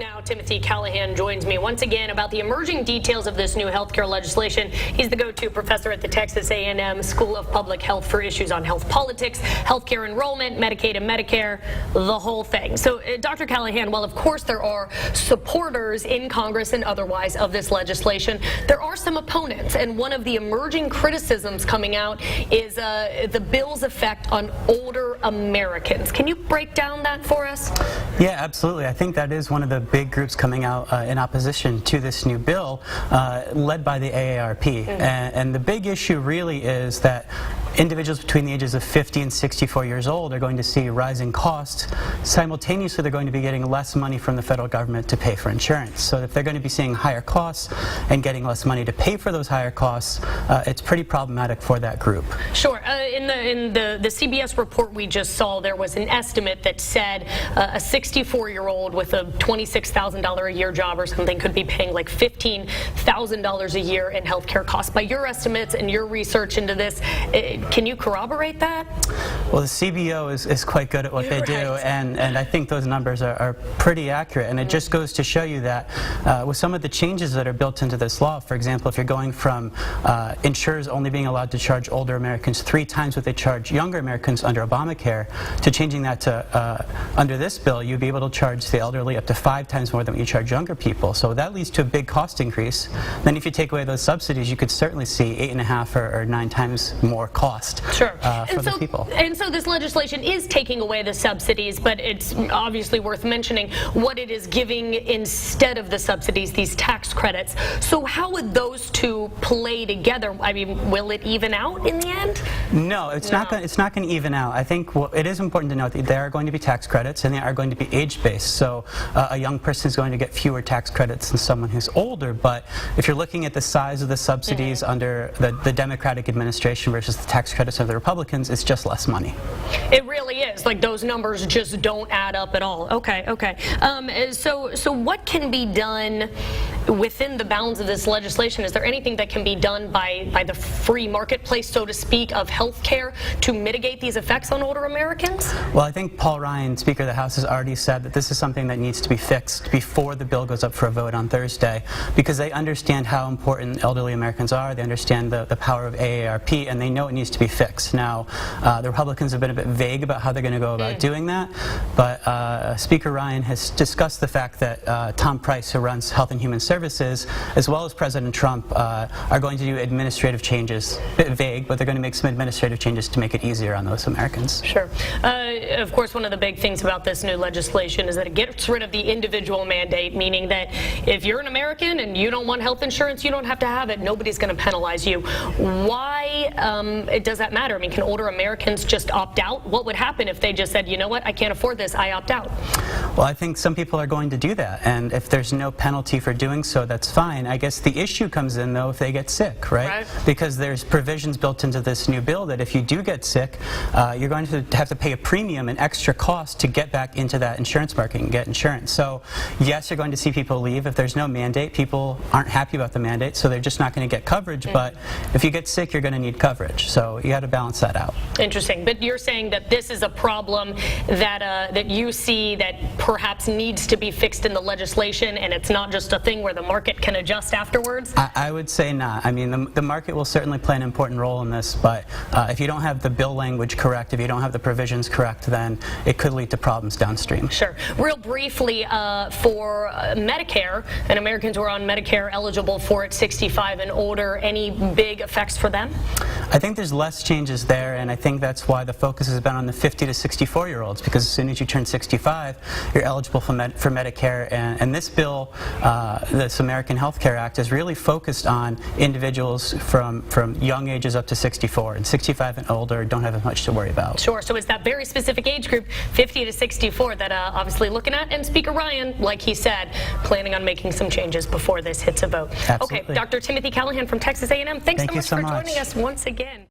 Now, Timothy Callahan joins me once again about the emerging details of this new healthcare legislation. He's the go-to professor at the Texas A&M School of Public Health for issues on health politics, healthcare enrollment, Medicaid and Medicare, the whole thing. So, Dr. Callahan, while of course there are supporters in Congress and otherwise of this legislation, there are some opponents, and one of the emerging criticisms coming out is the bill's effect on older Americans. Can you break down that for us? Yeah, absolutely. I think that is one of the big groups coming out in opposition to this new bill, led by the AARP. And the big issue really is that individuals between the ages of 50 and 64 years old are going to see rising costs. Simultaneously, they're going to be getting less money from the federal government to pay for insurance. So if they're going to be seeing higher costs and getting less money to pay for those higher costs, it's pretty problematic for that group. Sure. In the CBS report we just saw, there was an estimate that said a 64-year-old with a $26,000 a year job or something could be paying like $15,000 a year in healthcare costs. By your estimates and your research into this, can you corroborate that? Well, the CBO is quite good at what they do, and I think those numbers are pretty accurate. And it just goes to show you that with some of the changes that are built into this law, for example, if you're going from insurers only being allowed to charge older Americans 3 times what they charge younger Americans under Obamacare, to changing that to under this bill, you'd be able to charge the elderly up to 5 times more than what you charge younger people. So that leads to a big cost increase. Then if you take away those subsidies, you could certainly see 8.5 or 9 times more cost for the people. And so this legislation is taking away the subsidies, but it's obviously worth mentioning what it is giving instead of the subsidies, these tax credits. So how would those two play together? I mean, will it even out in the end? No, it's not going to even out. I think it is important to note that there are going to be tax credits, and they are going to be age-based. So a young person is going to get fewer tax credits than someone who's older. But if you're looking at the size of the subsidies under the Democratic administration versus the tax credits of the Republicans, it's just less money. It really is. Like, those numbers just don't add up at all. Okay. So what can be done within the bounds of this legislation? Is there anything that can be done by the free marketplace, so to speak, of health care to mitigate these effects on older Americans? Well, I think Paul Ryan, Speaker of the House, has already said that this is something that needs to be fixed before the bill goes up for a vote on Thursday, because they understand how important elderly Americans are. They understand the power of AARP, and they know it needs to be fixed. Now, the Republicans have been a bit vague about how they're going to go about doing that, but Speaker Ryan has discussed the fact that Tom Price, who runs Health and Human Services, as well as President Trump, are going to do administrative changes. A bit vague, but they're going to make some administrative changes to make it easier on those Americans. Sure. Of course, one of the big things about this new legislation is that it gets rid of the individual mandate, meaning that if you're an American and you don't want health insurance, you don't have to have it. Nobody's going to penalize you. Why does that matter? I mean, can older Americans just opt out? What would happen if they just said, you know what, I can't afford this, I opt out? Well, I think some people are going to do that, and if there's no penalty for doing so, that's fine. I guess the issue comes in, though, if they get sick, right? Because there's provisions built into this new bill that if you do get sick, you're going to have to pay a premium, an extra cost, to get back into that insurance market and get insurance. So yes, you're going to see people leave. If there's no mandate, people aren't happy about the mandate, so they're just not going to get coverage. But if you get sick, you're going to need coverage. So you got to balance that out. Interesting. But you're saying that this is a problem that that you see that perhaps needs to be fixed in the legislation, and it's not just a thing where the market can adjust afterwards? I would say not. I mean, the market will certainly play an important role in this, but if you don't have the bill language correct, if you don't have the provisions correct, then it could lead to problems downstream. Sure. Real briefly, for Medicare, and Americans who are on Medicare eligible for it 65 and older, any big effects for them? I think there's less changes there, and I think that's why the focus has been on the 50 to 64-year-olds, because as soon as you turn 65, you're eligible for Medicare, and this bill, this American Health Care Act, is really focused on individuals from young ages up to 64, and 65 and older don't have as much to worry about. Sure. So it's that very specific age group, 50 to 64, that obviously looking at, and Speaker Ryan, like he said, planning on making some changes before this hits a vote. Absolutely. Okay, Dr. Timothy Callahan from Texas A&M, thanks so much for joining us once again.